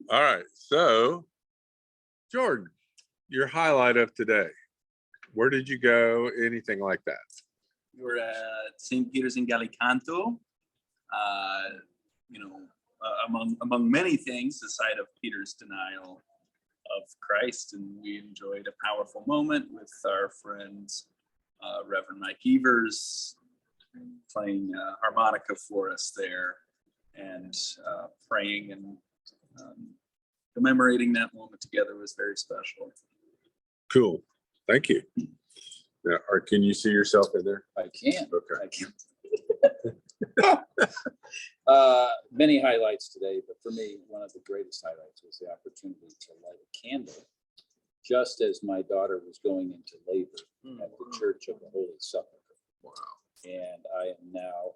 All right. So, Jordan, your highlight of today. Where did you go? Anything like that? We were at St. Peter's in Gallicanto. Among many things, the site of Peter's denial of Christ, and we enjoyed a powerful moment with our friends, Reverend Mike Evers, playing harmonica for us there, and praying and commemorating that moment together was very special. Cool. Thank you. Now, or can you see yourself in there? I can. Okay. I can. Many highlights today, but for me, one of the greatest highlights was the opportunity to light a candle just as my daughter was going into labor at the Church of the Holy Sepulchre. Wow. And I am now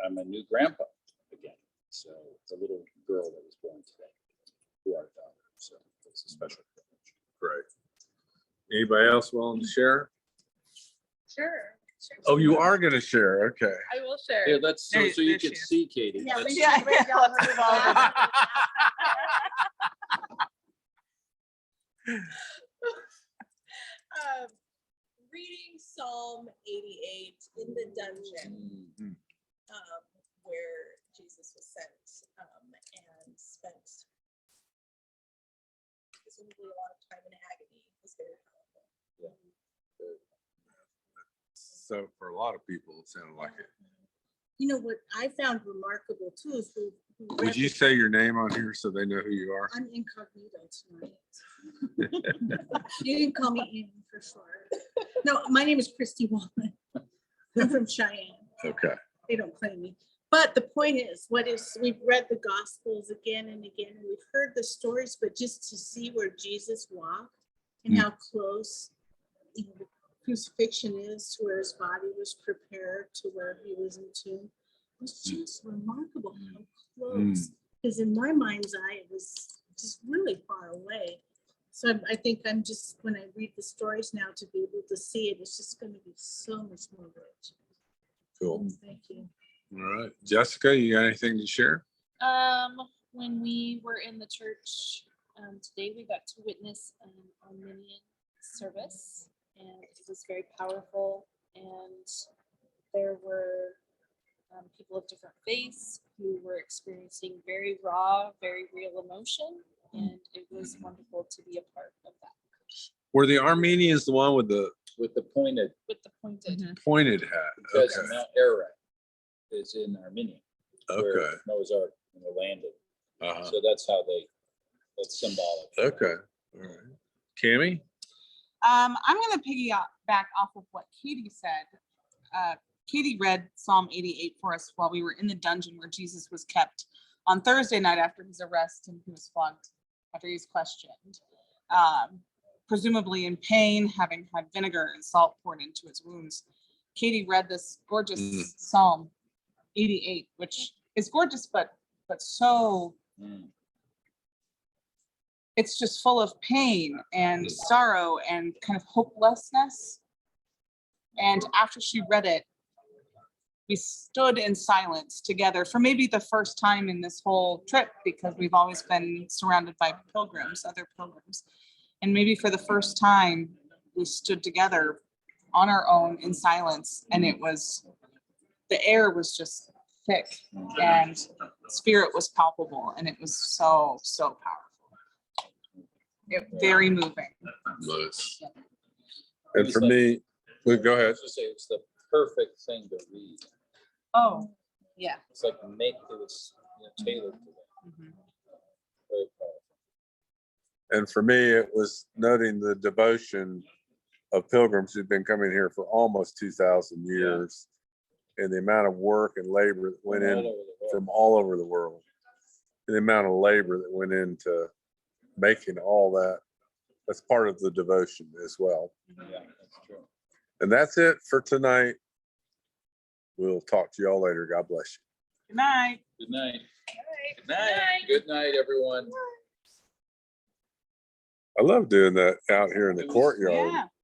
I'm a new grandpa again. So the little girl that was born today to our daughter. So it's a special privilege. Great. Anybody else willing to share? Sure. Oh, you are going to share. Okay. I will share. Here, let's so you There can she is. see Katie. Yeah, Let's- yeah, let's move on. Reading Psalm 88 in the dungeon, Mm, where Jesus was sent and spent presumably a lot of time in agony, was very powerful. So, for a lot of people, it sounded like it. You know what I found remarkable too is who Would you say your name on here so they know who you are? I'm incognito tonight. You can call me Amy for sure. No, my name is Christy Wallman. I'm from Cheyenne. Okay. They don't claim me. But the point is, we've read the Gospels again and again, and we've heard the stories, but just to see where Jesus walked and how close the crucifixion is to where his body was prepared to where he was entombed, was just remarkable how close. Because in my mind's eye, it was just really far away. So I think when I read the stories now, to be able to see it, it's just going to be so much more rich. Cool. Thank you. All right. Jessica, you got anything to share? When we were in the church today, we got to witness an Armenian service, and it was very powerful. And there were people of different faiths who were experiencing very raw, very real emotion, and it was wonderful to be a part of that Were the Armenians the one with the with the pointed, with the pointed. pointed hat? because Okay. Mount Ararat is in Armenia, where Okay. Noah's Ark landed. Uh-huh. So that's symbolic. Okay. All right. Cammie? I'm going to piggyback off of what Katie said. Katie read Psalm 88 for us while we were in the dungeon where Jesus was kept on Thursday night after his arrest, and he was flogged after he was questioned. Presumably in pain, having had vinegar and salt poured into his wounds. Katie read this gorgeous Psalm 88, which is gorgeous, but so it's just full of pain and sorrow and kind of hopelessness. And after she read it, we stood in silence together for maybe the first time in this whole trip, because we've always been surrounded by pilgrims, other pilgrims. And maybe for the first time, we stood together on our own in silence, and the air was just thick and spirit was palpable, and it was so, so powerful. Very moving. Nice. And for me, well, go I ahead. was just say it's the perfect thing to read. Oh, yeah. It's like it was tailored to that. Very powerful. And for me, it was noting the devotion of pilgrims who've been coming here for almost 2,000 years, and the amount of work and labor that went All in over the world. from all over the world, and the amount of labor that went into making all that. That's part of the devotion as well. Yeah, that's true. And that's it for tonight. We'll talk to y'all later. God bless you. Good night. Good night. Good night. Good night, everyone. I love doing that out here in the It was- courtyard. Yeah.